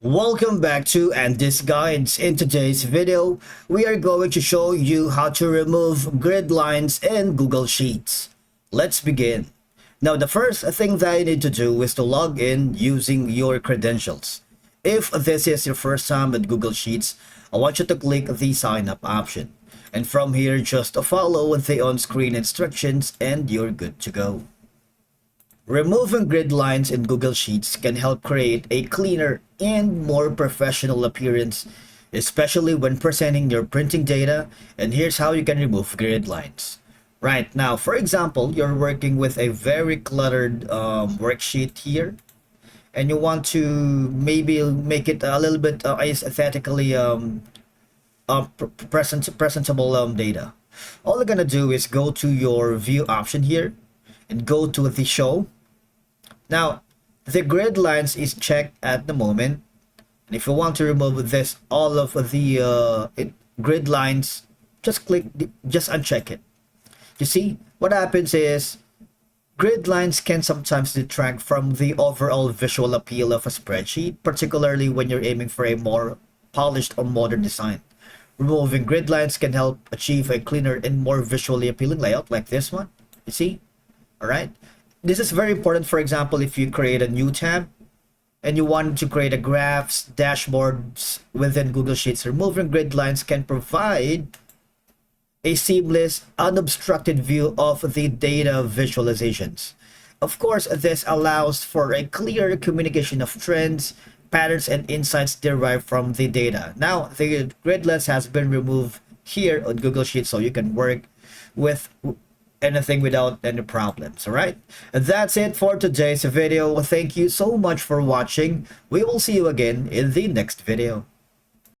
Welcome back to Andy's Guides. In today's video, we are going to show you how to remove grid lines in Google Sheets. Let's begin. Now, the first thing that you need to do is to log in using your credentials. If this is your first time with Google Sheets, I want you to click the sign up option. And from here, just follow the on-screen instructions and you're good to go. Removing grid lines in Google Sheets can help create a cleaner and more professional appearance, especially when presenting your printing data. And here's how you can remove grid lines. Right now, for example, you're working with a very cluttered worksheet here, and you want to maybe make it a little bit aesthetically presentable data. All you're gonna do is go to your view option here and go to the show. Now, the grid lines is checked at the moment. And if you want to remove this, all of the grid lines, just uncheck it. You see, what happens is grid lines can sometimes detract from the overall visual appeal of a spreadsheet, particularly when you're aiming for a more polished or modern design. Removing grid lines can help achieve a cleaner and more visually appealing layout like this one. You see? All right. This is very important. For example, if you create a new tab and you want to create a graphs, dashboards within Google Sheets, removing grid lines can provide a seamless, unobstructed view of the data visualizations. Of course, this allows for a clear communication of trends, patterns, and insights derived from the data. Now, the grid lines has been removed here on Google Sheets, so you can work with anything without any problems. All right, that's it for today's video. Thank you so much for watching. We will see you again in the next video.